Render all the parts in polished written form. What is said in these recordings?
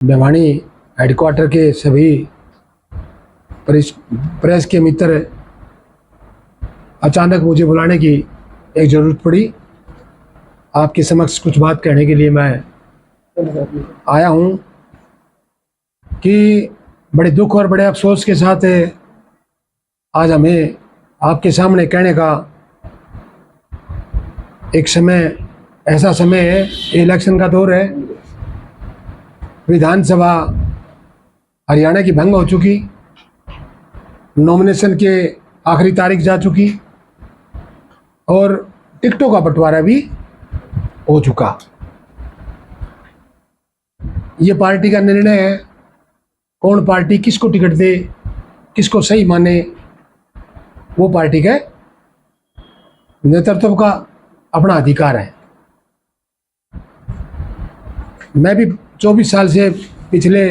Bhiwani headquarter के सभी press के मित्र, अचानक मुझे बुलाने की एक ज़रूरत पड़ी। आपके समक्ष कुछ बात कहने के लिए मैं आया हूँ कि बड़े दुख और बड़े अफसोस के साथ आज हमें आपके सामने कहने का एक समय, ऐसा समय है, इलेक्शन का दौर है, विधानसभा हरियाणा की भंग हो चुकी, नॉमिनेशन के आखिरी तारीख जा चुकी और टिकटों का बंटवारा भी हो चुका। ये पार्टी का निर्णय है, कौन पार्टी किसको टिकट दे, किसको सही माने, वो पार्टी के नेतृत्व का अपना अधिकार है। मैं भी 24 साल से पिछले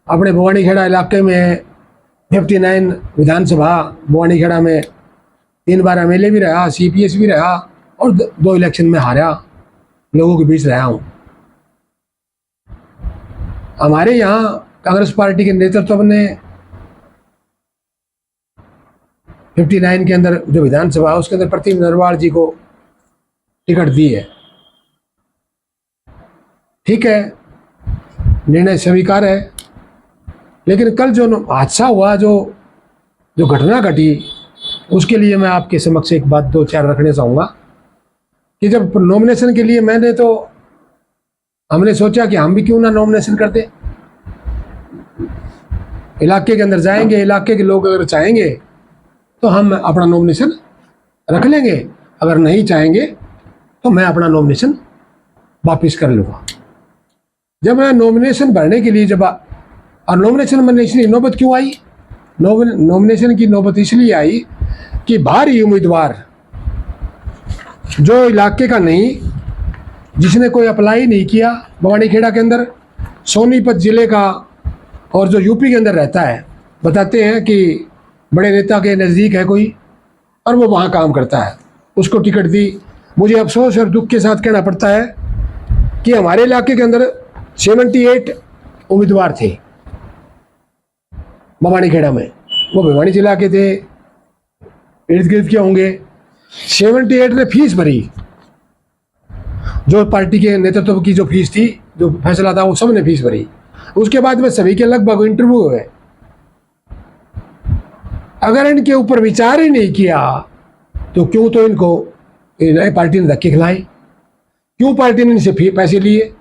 अपने भवानीखेड़ा इलाके में 59 विधानसभा भवानीखेड़ा में 3 बार एमएलए भी रहा, सीपीएस भी रहा और 2 इलेक्शन में हारा लोगों के बीच रहा हूँ। हमारे यहाँ कांग्रेस पार्टी के नेतृत्व ने 59 के अंदर जो विधानसभा है उसके अंदर प्रतिम नरवाल जी को टिकट दी है। ठीक है, निर्णय स्वीकार है, लेकिन कल जो हादसा हुआ, जो घटना घटी, उसके लिए मैं आपके समक्ष एक बात 2-4 रखने चाहूँगा कि जब नॉमिनेशन के लिए हमने सोचा कि हम भी क्यों ना नॉमिनेशन कर दें। इलाके के अंदर जाएंगे, इलाके के लोग अगर चाहेंगे तो हम अपना नॉमिनेशन रख लेंगे, अगर नहीं चाहेंगे तो मैं अपना नॉमिनेशन वापस कर लूँगा। जब मैं नॉमिनेशन भरने के लिए और नॉमिनेशन मैंने इसलिए नौबत क्यों आई, नॉमिनेशन की नौबत इसलिए आई कि भारी उम्मीदवार जो इलाके का नहीं, जिसने कोई अप्लाई नहीं किया भवानीखेड़ा के अंदर, सोनीपत ज़िले का और जो यूपी के अंदर रहता है, बताते हैं कि बड़े नेता के नज़दीक है कोई और वो वहाँ काम करता है, उसको टिकट दी। मुझे अफसोस और दुख के साथ कहना पड़ता है कि हमारे इलाके के अंदर 78 उम्मीदवार थे भवानीखेड़ा में, वो भिवानी जिला के थे, इर्द गिर्द के होंगे। 78 ने फीस भरी, जो पार्टी के नेतृत्व की जो फीस थी, जो फैसला था, वो सब ने फीस भरी। उसके बाद में सभी के लगभग इंटरव्यू हुए। अगर इनके ऊपर विचार ही नहीं किया तो क्यों तो इनको पार्टी ने धक्के खिलाए, क्यों पार्टी ने इनसे पैसे लिए,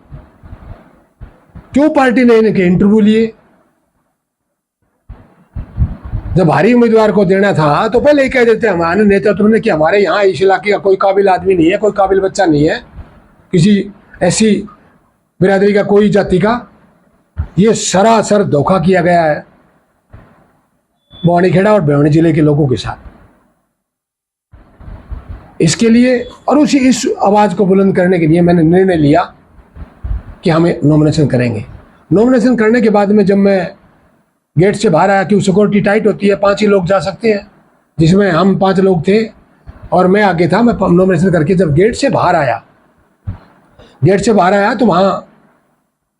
क्यों पार्टी ने इनके इंटरव्यू लिए। जब भारी उम्मीदवार को देना था तो पहले ही कह देते हमारे नेतृत्व ने कि हमारे यहाँ इस इलाके का कोई काबिल आदमी नहीं है, कोई काबिल बच्चा नहीं है, किसी ऐसी बिरादरी का, कोई जाति का। ये सरासर धोखा किया गया है भवानीखेड़ा और भिवानी जिले के लोगों के साथ। इसके लिए और इस आवाज़ को बुलंद करने के लिए मैंने निर्णय लिया कि हमें नॉमिनेशन करेंगे। नॉमिनेशन करने के बाद में जब मैं गेट से बाहर आया, कि सिक्योरिटी टाइट होती है, 5 ही लोग जा सकते हैं, जिसमें हम 5 लोग थे और मैं आगे था। मैं नॉमिनेशन करके जब गेट से बाहर आया तो वहाँ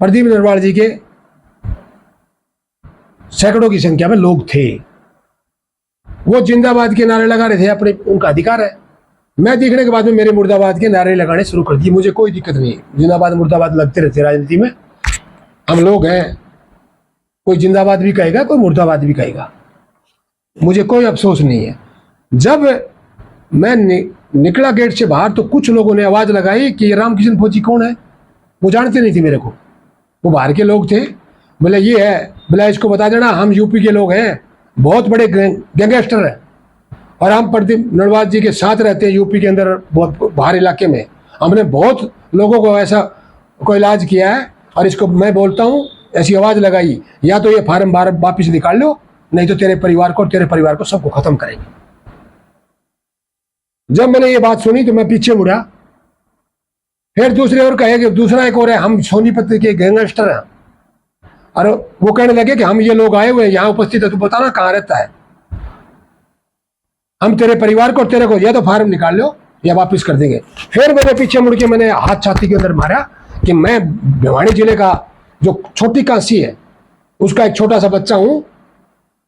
प्रदीप नरवाल जी के सैकड़ों की संख्या में लोग थे। वो जिंदाबाद के नारे लगा रहे थे, अपने उनका अधिकार है। मैं देखने के बाद में मेरे मुर्दाबाद के नारे लगाने शुरू कर दिए। मुझे कोई दिक्कत नहीं, जिंदाबाद मुर्दाबाद लगते रहते राजनीति में, हम लोग हैं। कोई जिंदाबाद भी कहेगा, कोई मुर्दाबाद भी कहेगा, मुझे कोई अफसोस नहीं है। जब मैं निकला गेट से बाहर तो कुछ लोगों ने आवाज़ लगाई कि रामकिशन फौजी कौन है। वो जानते नहीं थे मेरे को, वो बाहर के लोग थे। बोले ये है, बोला इसको बता देना हम यूपी के लोग हैं, बहुत बड़े गैंगस्टर हैं और हम प्रदीप नरवाल जी के साथ रहते हैं यूपी के अंदर, बहुत बाहर इलाके में। हमने बहुत लोगों को ऐसा को इलाज किया है और इसको मैं बोलता हूँ, ऐसी आवाज़ लगाई, या तो ये फार्म वापिस निकाल लो, नहीं तो तेरे परिवार को सबको खत्म करेंगे। जब मैंने ये बात सुनी तो मैं पीछे मुड़ा। फिर दूसरे और कहे कि दूसरा एक और है, हम सोनीपत के गैंगस्टर हैं, और वो कहने लगे कि हम ये लोग आए हुए हैं यहाँ उपस्थित है, तू बताना कहाँ रहता है, हम तेरे परिवार को तेरे को या तो फार्म निकाल लो या वापस कर देंगे। फिर मेरे पीछे मुड़ के मैंने हाथ छाती के अंदर मारा कि मैं भिवानी जिले का जो छोटी काशी है उसका एक छोटा सा बच्चा हूं।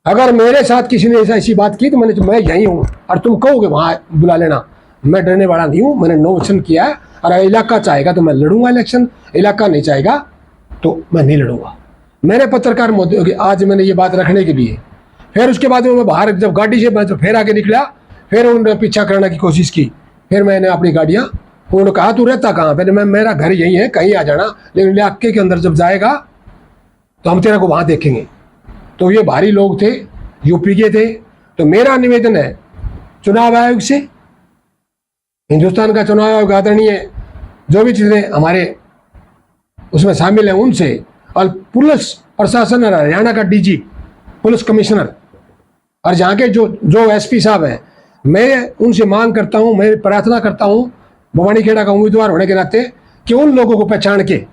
अगर मेरे साथ किसी ने ऐसी बात की तो मैं यही हूं और तुम कहोगे वहां बुला लेना। मैं डरने वाला नहीं हूं, मैंने नो वचन किया है। और इलाका चाहेगा तो मैं लड़ूंगा इलेक्शन, इलाका नहीं चाहेगा तो मैं नहीं लड़ूंगा। मैंने पत्रकार आज मैंने ये बात रखने के लिए, फिर उसके बाद मैं बाहर जब गाड़ी से मैं तो फिर आगे निकला, फिर उन्होंने पीछा करने की कोशिश की। फिर मैंने अपनी गाड़ियाँ, उन्होंने कहा तू रहता कहाँ, फिर मेरा घर यही है, कहीं आ जाना, लेकिन इलाके के अंदर जब जाएगा तो हम तेरे को वहाँ देखेंगे। तो ये भारी लोग थे, यूपी के थे। तो मेरा निवेदन है चुनाव आयोग से, हिंदुस्तान का चुनाव आयोग आदरणीय जो भी चीज़ें हमारे उसमें शामिल हैं उनसे, और पुलिस प्रशासन और हरियाणा का डीजी पुलिस कमिश्नर और जहाँ के जो एसपी साहब हैं, मैं उनसे मांग करता हूँ, मैं प्रार्थना करता हूँ भवानीखेड़ा का उम्मीदवार होने के नाते कि उन लोगों को पहचान के,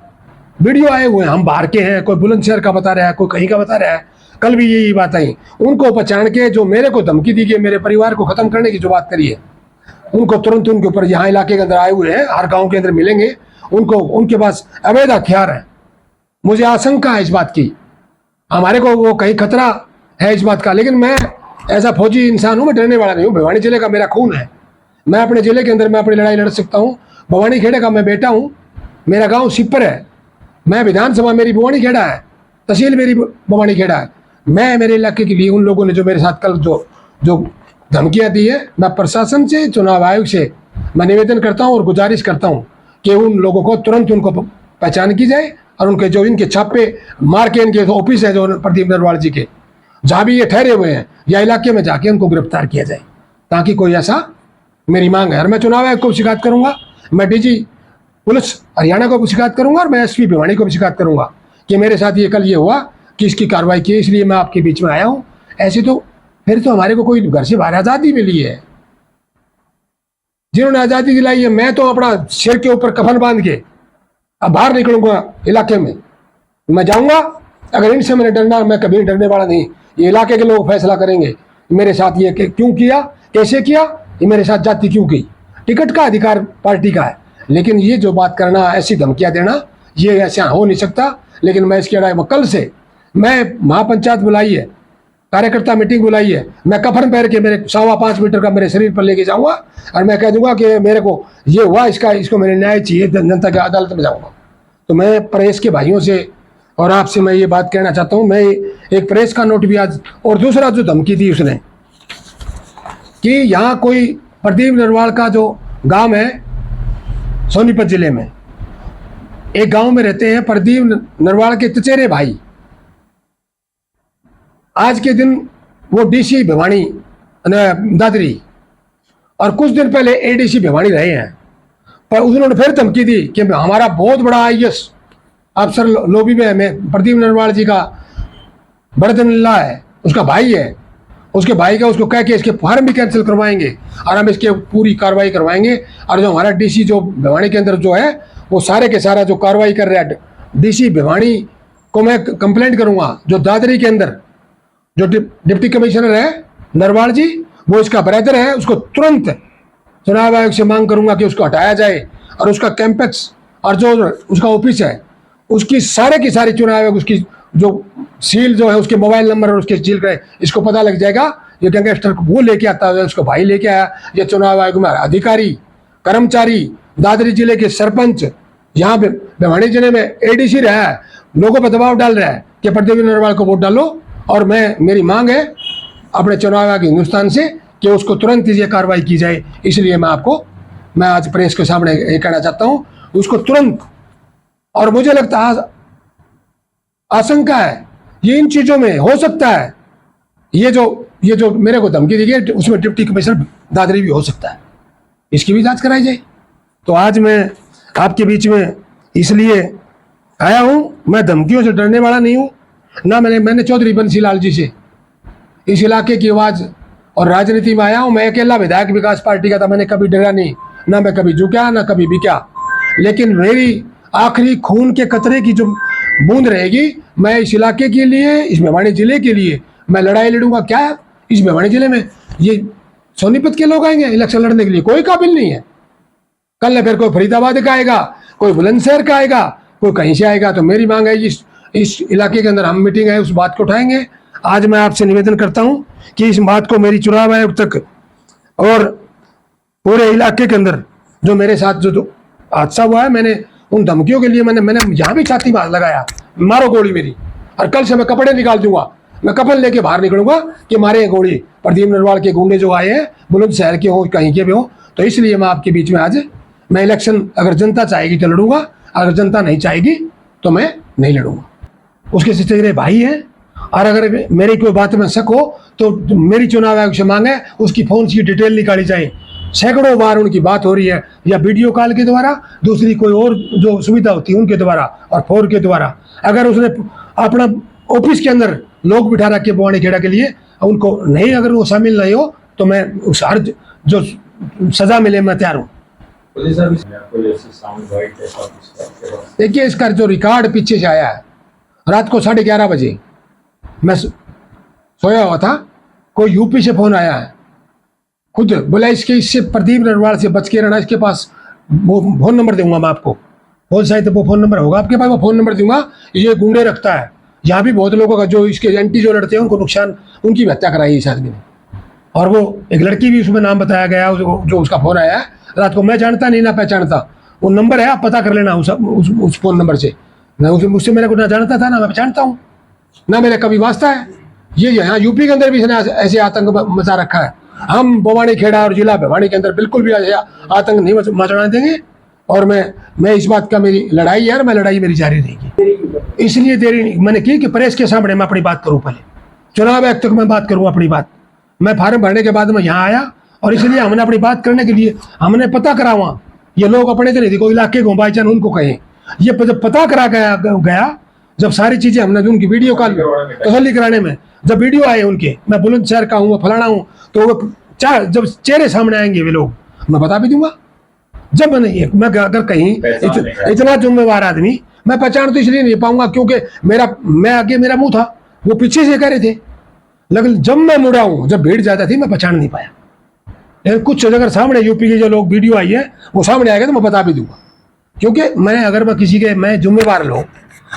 वीडियो आए हुए हैं, हम बाहर के हैं, कोई बुलंदशहर का बता रहा है, कोई कहीं का बता रहा है, कल भी यही बात आई, उनको पहचान के जो मेरे को धमकी दी गई, मेरे परिवार को खत्म करने की जो बात करी है, उनको तुरंत उनके ऊपर यहाँ इलाके के अंदर आए हुए हैं, हर गाँव के अंदर मिलेंगे, उनको उनके पास अवैध हथियार है। मुझे आशंका है इस बात की, हमारे को वो कहीं खतरा है इस बात का, लेकिन मैं ऐसा फौजी इंसान हूँ, मैं डरने वाला नहीं हूँ। भिवानी जिले का मेरा खून है, मैं अपने जिले के अंदर मैं अपनी लड़ाई लड़ सकता हूँ। भवानीखेड़ा का मैं बेटा हूँ, मेरा गांव सिपर है, मैं विधानसभा मेरी भवानीखेड़ा है, तहसील मेरी भवानीखेड़ा है। मैं मेरे इलाके के लिए उन लोगों ने जो मेरे साथ कल जो धमकियाँ दी है, मैं प्रशासन से, चुनाव आयोग से मैं निवेदन करता हूँ और गुजारिश करता हूँ कि उन लोगों को तुरंत उनको पहचान की जाए और उनके जो इनके छापे मार के इनके ऑफिस है जो प्रदीप नरवाल जी के, जहाँ भी ये ठहरे हुए हैं या इलाके में जाके उनको गिरफ्तार किया जाए, ताकि कोई ऐसा, मेरी मांग है। और मैं चुनाव आयोग को भी शिकायत करूंगा, मैं डीजी पुलिस हरियाणा को भी शिकायत करूंगा और मैं एसपी भिवानी को भी शिकायत करूंगा कि मेरे साथ ये कल ये हुआ कि इसकी कार्रवाई की, इसलिए मैं आपके बीच में आया हूँ। ऐसे तो फिर तो हमारे को कोई घर से बाहर आज़ादी मिली है, जिन्होंने आज़ादी दिलाई है। मैं तो अपना सिर के ऊपर कफन बांध के अब बाहर निकलूंगा इलाके में, मैं जाऊंगा। अगर इनसे मैंने डरना, मैं कभी डरने वाला नहीं। ये इलाके के लोग फैसला करेंगे मेरे साथ ये क्यों किया, कैसे किया, ये मेरे साथ जाति क्यों की। टिकट का अधिकार पार्टी का है, लेकिन ये जो बात करना, ऐसी धमकियां देना, ये ऐसा हो नहीं सकता। लेकिन मैं इसकी लड़ाई कल से, मैं महापंचायत बुलाई है, कार्यकर्ता मीटिंग बुलाई है, मैं कफन पहन के मेरे 5.25 मीटर का मेरे शरीर पर लेके जाऊंगा और मैं कह दूंगा कि मेरे को ये हुआ, इसको मेरे न्याय चाहिए, जनता की अदालत में जाऊंगा। तो मैं प्रेस के भाइयों से और आपसे मैं ये बात कहना चाहता हूँ, मैं एक प्रेस का नोट भी आज, और दूसरा जो धमकी दी उसने कि यहाँ कोई प्रदीप नरवाल का जो गांव है सोनीपत जिले में, एक गांव में रहते हैं प्रदीप नरवाल के चचेरे भाई। आज के दिन वो डीसी भिवानी दादरी और कुछ दिन पहले एडीसी भिवानी रहे हैं, पर उन्होंने फिर धमकी दी कि हमारा बहुत बड़ा आईएएस अफसर लोबी में प्रदीप नरवाल जी का बरदनल्ला है, उसका भाई है, उसके भाई का उसको कह के इसके फॉर्म भी कैंसिल करवाएंगे और हम इसके पूरी कार्रवाई करवाएंगे। और जो हमारा डीसी जो भिवानी के अंदर जो है, वो सारे के सारा जो कार्रवाई कर रहा है, डीसी भिवानी को मैं कंप्लेंट करूंगा। जो दादरी के अंदर जो डिप्टी कमिश्नर है नरवाल जी, वो इसका ब्रदर है, उसको तुरंत चुनाव आयोग से मांग करूंगा कि उसको हटाया जाए और उसका कैंपस और जो उसका ऑफिस है उसकी सारे की सारी चुनाव आयोग उसकी जो सील जो है, उसके मोबाइल नंबर और उसके सील करे, इसको पता लग जाएगा ये गैंगस्टर वो लेके आता है, उसको भाई लेके आया। ये चुनाव आयोग में अधिकारी, कर्मचारी, दादरी जिले के सरपंच, यहाँ पे भिवानी जिले में एडीसी रहा है, लोगों पर दबाव डाल रहा है कि प्रदीप नरवाल को वोट डालो। और मेरी मांग है अपने चुनाव आयोग हिंदुस्तान से कि उसको तुरंत ये कार्रवाई की जाए। इसलिए मैं आज प्रेस के सामने ये कहना चाहता हूँ, उसको तुरंत। और मुझे लगता है, आशंका है ये इन चीजों में हो सकता है, ये जो मेरे को धमकी दी गई उसमें डिप्टी कमिश्नर दादरी भी हो सकता है, इसकी भी जांच कराई जाए। तो आज मैं आपके बीच में इसलिए आया हूं, मैं धमकियों से डरने वाला नहीं हूं ना। मैंने चौधरी बंसीलाल जी से इस इलाके की आवाज और राजनीति में आया हूं। मैं अकेला विधायक विकास पार्टी का था, मैंने कभी डरा नहीं, ना मैं कभी झुका ना कभी बिका। लेकिन मेरी आखिरी खून के कतरे की जो बूंद रहेगी, मैं इस इलाके के लिए, इस भिवानी जिले के लिए मैं लड़ाई लड़ूंगा। क्या इस भिवानी जिले में ये सोनीपत के लोग आएंगे इलेक्शन लड़ने के लिए? कोई काबिल नहीं है। कल फिर कोई फरीदाबाद का आएगा, कोई बुलंदशहर का आएगा, कोई कहीं से आएगा। तो मेरी मांग है इस इलाके के अंदर हम मीटिंग है, उस बात को उठाएंगे। आज मैं आपसे निवेदन करता हूं कि इस बात को मेरी चुनाव आयोग तक और पूरे इलाके के अंदर जो मेरे साथ जो हादसा हुआ है, मैंने उन धमकियों के लिए मैंने यहाँ भी छाती मार लगाया, मारो गोली मेरी, और कल से मैं कपड़े निकाल दूंगा, मैं कपल लेके बाहर निकलूंगा कि मारे गोली। प्रदीप नरवाल के गुंडे जो आए हैं, बुलंदशहर के हो कहीं के भी हो, तो इसलिए मैं आपके बीच में आज मैं इलेक्शन अगर जनता चाहेगी तो लड़ूंगा, अगर जनता नहीं चाहेगी तो मैं नहीं लड़ूंगा। उसके से मेरे भाई हैं, और अगर मेरी कोई बात में शक हो तो मेरी चुनाव आयोग से मांगे उसकी फोन की डिटेल निकाली जाए। सैकड़ों बार उनकी बात हो रही है, या वीडियो कॉल के द्वारा, दूसरी कोई और जो सुविधा होती है उनके द्वारा, और फोन के द्वारा। अगर उसने अपना ऑफिस के अंदर लोग बिठा रखे बवानी खेड़ा के लिए, उनको नहीं, अगर वो शामिल नहीं हो तो मैं उस हर जो सजा मिले मैं तैयार हूँ। देखिए, इसका जो रिकॉर्ड पीछे से आया है, रात को 11:30 बजे मैं सोया हुआ था, कोई यूपी से फोन आया है, खुद बोला इससे प्रदीप नरवाल से बच के रहना, इसके पास वो फोन नंबर दूंगा मैं आपको, बहुत शायद वो फोन नंबर होगा आपके पास, वो फोन नंबर दूंगा, ये गुंडे रखता है। यहाँ भी बहुत लोगों का जो इसके एंटी जो लड़ते हैं उनको नुकसान, उनकी हत्या कराई इस आदमी ने। और वो एक लड़की भी उसमें नाम बताया गया, जो उसका फोन आया है रात को, मैं जानता नहीं ना पहचानता, वो नंबर है, आप पता कर लेना उस फोन नंबर से। मैं उससे मेरे को ना जानता था ना मैं पहचानता हूँ, ना मेरे कभी वास्ता है। ये यहाँ यूपी के अंदर भी इसने ऐसे आतंक मचा रखा है। हम बवानी खेड़ा और जिला भिवानी के अंदर बिल्कुल भी ऐसे आतंक नहीं मचाने देंगे, और मैं इस बात का, मेरी लड़ाई है, मैं लड़ाई मेरी जारी रहेगी। इसलिए देरी मैंने की कि प्रेस के सामने मैं अपनी बात करूँ, पहले चुनाव आयोग तक मैं बात करूँ अपनी बात। मैं फार्म भरने के बाद मैं यहाँ आया, और इसलिए हमने अपनी बात करने के लिए हमने पता करा वहाँ, ये लोग अपने से नहीं थे, कोई इलाके को बाईचान उनको कहें, ये जब पता करा गया, जब सारी चीजें हमने उनकी वीडियो कॉल तसल्ली कराने में, जब वीडियो आए उनके, मैं बुलंदशहर का हूँ, फलाना हूँ, तो वो जब चेहरे सामने आएंगे वे लोग, मैं बता भी दूंगा। जब मैं अगर कहीं इतना जिम्मेवार आदमी, मैं पहचान तो इसलिए नहीं पाऊंगा क्योंकि मैं आगे मेरा मुंह था, वो पीछे से कह रहे थे, लेकिन जब मैं मुड़ा हूं, जब भीड़ ज्यादा थी, मैं पहचान नहीं पाया। लेकिन कुछ अगर सामने यूपी के जो लोग वीडियो आई है वो सामने आएगा तो मैं बता भी दूंगा, क्योंकि मैं किसी के, मैं जिम्मेवार लोग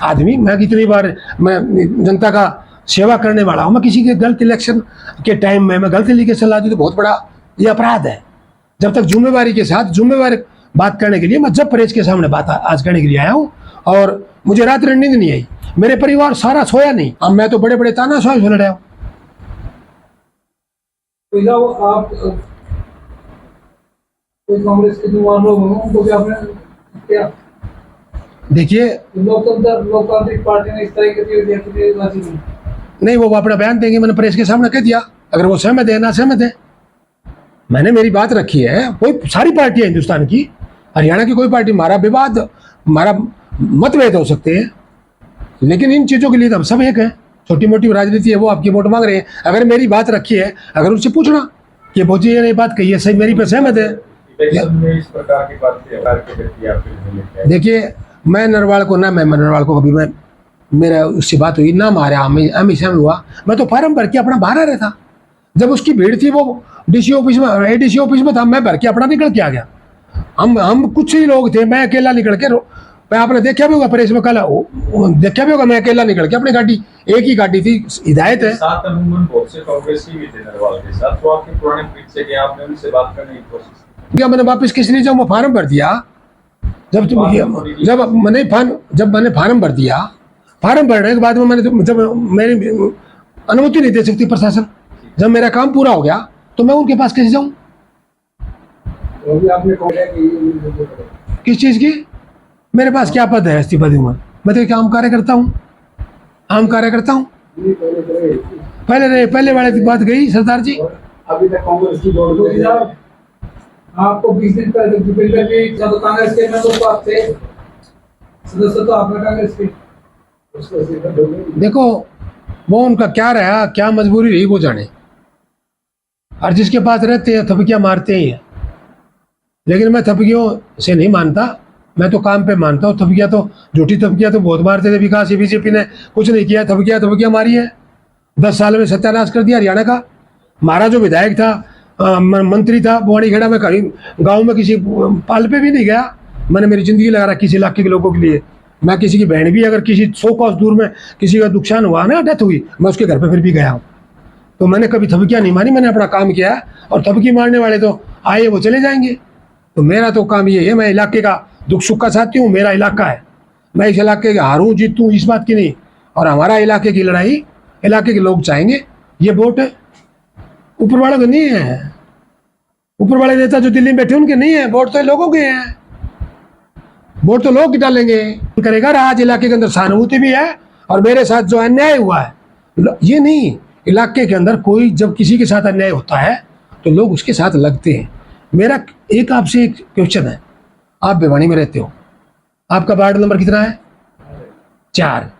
आदमी, मैं कितनी बार मैं जनता का सेवा करने वाला हूँ, मैं किसी के गलत इलेक्शन के टाइम में मैं गलत लेके सलाह दी तो बहुत बड़ा ये अपराध है। जब तक जिम्मेवारी के साथ जिम्मेवार बात करने के लिए, मैं जब प्रेस के सामने बात आज करने के लिए आया हूँ, और मुझे रात नींद नहीं आई, मेरे परिवार सारा सोया नहीं, अब मैं तो बड़े बड़े ताना सोया सुन रहा हूँ। आप कोई कांग्रेस के जो लोग हैं उनको भी आपने क्या, देखिए लोकतांत्रिक पार्टी ने इस तरह के नहीं, वो अपना बयान देंगे, मैंने प्रेस के सामने कह दिया, अगर वो सहमत है ना सहमत है, मैंने मेरी बात रखी है। कोई सारी पार्टियां हिंदुस्तान की, हरियाणा की कोई पार्टी, हमारा विवाद, हमारा मतभेद हो सकते हैं, लेकिन इन चीजों के लिए तो हम सब एक है। छोटी मोटी राजनीति है, वो आपकी वोट मांग रहे हैं, अगर मेरी बात रखी है, अगर उनसे पूछना कि भोजी ये बात कही है, सही मेरी पे सहमत है। इस प्रकार की बात, देखिए, मैं नरवाल को ना, मैं नरवाल को कभी मैं मेरा उससे बात हुई ना, मारा हमेशा हुआ, मैं तो फार्म भर के अपना बाहर रहता। जब उसकी भीड़ थी, वो डीसी ऑफिस में, एडीसी ऑफिस में था, मैं भर के अपना निकल के आ गया। हम कुछ ही लोग थे, मैं अकेला निकल के, मैं आपने देखा भी होगा प्रेस में, कल देखा भी होगा, मैं अकेला निकल के अपनी गाड़ी, एक ही गाड़ी थी, हिदायत है। साथ बहुत से कांग्रेसी भी थे नरवाल के साथ, तो आपके पुराने पीठ से क्या आपने उनसे बात करने की कोशिश की? मैंने वापस किस लिए, जब मैं फार्म भर दिया, जब मैंने फार्म भर दिया, फार्म भरने के बाद में मैंने, जब मेरी अनुमति नहीं दे सकती प्रशासन, जब मेरा काम पूरा हो गया तो मैं उनके पास कैसे जाऊं? किस चीज की? मेरे पास क्या पद है? इस्तीफा दूंगा मैं तो आम कार्यकर्ता हूँ, आम कार्यकर्ता हूँ। पहले वाले बात गई सरदार जी। अभी तक कांग्रेस की आपको 20 दिन पहले भूपेंद्र जी जब कांग्रेस के मेंबर थे, सदस्य तो आपने कांग्रेस के, देखो वो उनका क्या रहा, क्या मजबूरी रही वो जाने, और जिसके पास रहते हैं थपकियां मारते ही हैं, लेकिन मैं थपकियों से नहीं मानता, मैं तो काम पे मानता हूँ। थपकियां तो, झूठी थपकियां तो बहुत मारते थे, विकास बीजेपी ने कुछ नहीं किया, थपकियां मारी है, 10 साल में सत्यानाश कर दिया हरियाणा का। हमारा जो विधायक था, मंत्री था बवानी खेड़ा में, कहीं गाँव में किसी पाल पे भी नहीं गया, मैंने मेरी जिंदगी लगा रखी इस इलाके के लोगों के लिए। मैं किसी की बहन भी अगर किसी 100 कोस दूर में किसी का नुकसान हुआ ना, डेथ हुई, मैं उसके घर पे फिर भी गया हूँ। तो मैंने कभी थपकियाँ नहीं मारी, मैंने अपना काम किया। और थपकी मारने वाले तो आए वो चले जाएंगे। तो मेरा तो काम ये है, मैं इलाके का दुख सुख का साथी हूँ, मेरा इलाका है, मैं इस इलाके के हारूँ जीतूँ इस बात की नहीं। और हमारा इलाके की लड़ाई इलाके के लोग चाहेंगे। ये वोट ऊपर वालों के नहीं है, ऊपर वाले नेता जो दिल्ली में बैठे उनके नहीं है, वोट तो लोगों के हैं। वोट तो लोग डालेंगे करेगा। आज इलाके के अंदर सहानुभूति भी है और मेरे साथ जो अन्याय हुआ है, ये नहीं, इलाके के अंदर कोई जब किसी के साथ अन्याय होता है तो लोग उसके साथ लगते हैं। मेरा एक आपसे एक क्वेश्चन है, आप भिवानी में रहते हो, आपका वार्ड नंबर कितना है? 4।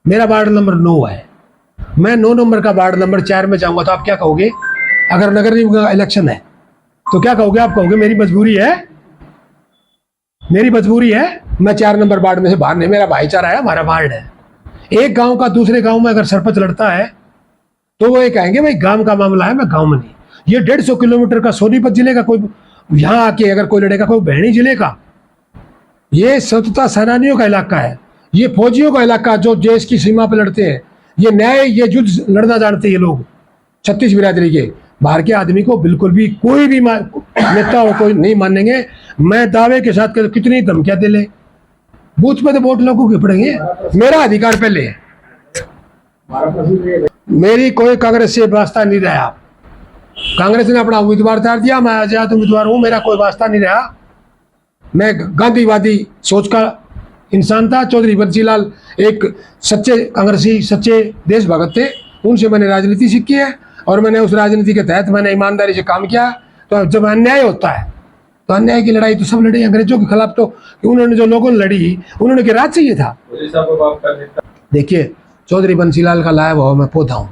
मेरा वार्ड नंबर 9 है। मैं 9 नंबर का वार्ड नंबर 4 में जाऊंगा तो आप क्या कहोगे? अगर नगर निगम का इलेक्शन है तो क्या कहोगे? आप कहोगे मेरी मजबूरी है, मेरी मजबूरी है, मैं 4 नंबर वार्ड में से बाहर नहीं, मेरा भाईचारा है, हमारा वार्ड है। एक गांव का दूसरे गांव में अगर सरपंच लड़ता है तो वो ये कहेंगे भाई गांव का मामला है, मैं गांव में नहीं। ये 150 किलोमीटर का सोनीपत जिले का कोई यहाँ आके अगर कोई लड़ेगा, कोई बहनी जिले का, ये स्वतंत्रता सेनानियों का इलाका है, ये फौजियों का इलाका जो देश की सीमा पर लड़ते हैं। ये न्याय, ये युद्ध लड़ना जानते हैं ये लोग। 36 बिरादरी के बाहर के आदमी को बिल्कुल भी कोई भी नेता हो कोई नहीं मानेंगे। मैं दावे के साथ कितनी धमकियां दे ले, बूथ पे तो वोट लोगों के पड़ेंगे, मेरा अधिकार पहले है। मेरी कोई कांग्रेस से वास्ता नहीं रहा। कांग्रेस ने अपना उम्मीदवार तैयार दिया, मैं आजाद उम्मीदवार हूं, मेरा कोई वास्ता नहीं रहा। मैं गांधीवादी सोच का इंसान था। चौधरी बंसीलाल एक सच्चे कांग्रेसी, सच्चे देशभक्त थे, उनसे मैंने राजनीति सीखी है और मैंने उस राजनीति के तहत मैंने ईमानदारी से काम किया। तो जब अन्याय होता है तो अन्याय की लड़ाई तो सब लड़ी, अंग्रेजों के खिलाफ तो उन्होंने जो लोगों ने लड़ी, उन्होंने क्या राज चाहिए था? देखिए, चौधरी बंसीलाल का लाया हुआ मैं पौधा हूँ।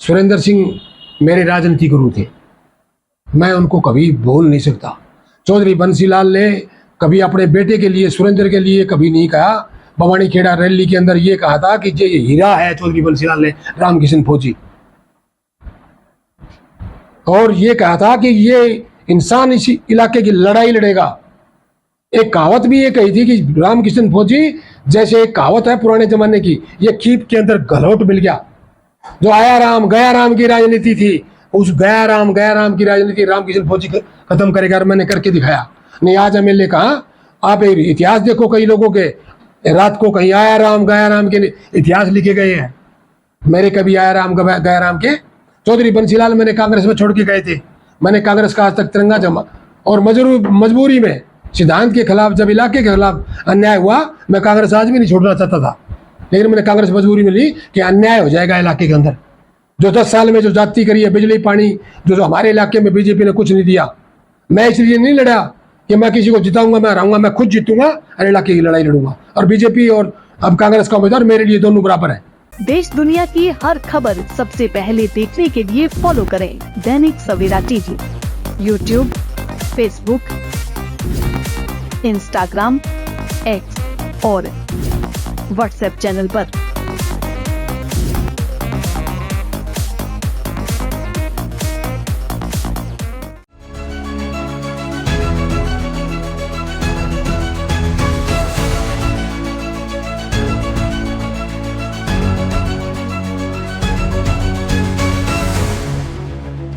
सुरेंद्र सिंह मेरे राजनीति गुरु थे, मैं उनको कभी भूल नहीं सकता। चौधरी बंसीलाल ने कभी अपने बेटे के लिए, सुरेंद्र के लिए कभी नहीं कहा। भवानी खेड़ा रैली के अंदर ये कहा था कि ये हीरा है चौधरी बंसीलाल ने, रामकिशन फौजी, और ये कहा था कि ये इंसान इसी इलाके की लड़ाई लड़ेगा। एक कहावत भी ये कही थी कि रामकिशन फौजी, जैसे एक कहावत है पुराने जमाने की, ये खीप के अंदर गलौट मिल गया। जो आया राम गया राम की राजनीति थी, उस गया राम की राजनीति रामकिशन फौजी खत्म करेगा, और मैंने करके दिखाया। नहीं, आज एमएलए कहा, आप इतिहास देखो, कई लोगों के रात को कहीं आया राम गया राम के इतिहास लिखे गए हैं। मेरे कभी आया राम गया राम के? चौधरी बंसीलाल मैंने कांग्रेस में छोड़ के गए थे। मैंने कांग्रेस का आज तक तिरंगा जमा, और मजबूरी में सिद्धांत के खिलाफ, जब इलाके के खिलाफ अन्याय हुआ, मैं कांग्रेस आज भी नहीं छोड़ना चाहता था, लेकिन मैंने कांग्रेस मजबूरी में ली कि अन्याय हो जाएगा इलाके के अंदर। जो 10 साल में जो जाति करी है, बिजली पानी, जो हमारे इलाके में बीजेपी ने कुछ नहीं दिया। मैं इसलिए नहीं लड़ा कि मैं किसी को जिताऊंगा, मैं हराऊंगा, मैं खुद जीतूंगा और इलाके की लड़ाई लड़ूंगा। और बीजेपी और अब कांग्रेस का उम्मीदवार मेरे लिए दोनों बराबर है। देश दुनिया की हर खबर सबसे पहले देखने के लिए फॉलो करें Dainik Savera TV, YouTube, Facebook, Instagram, X और व्हाट्सएप चैनल पर।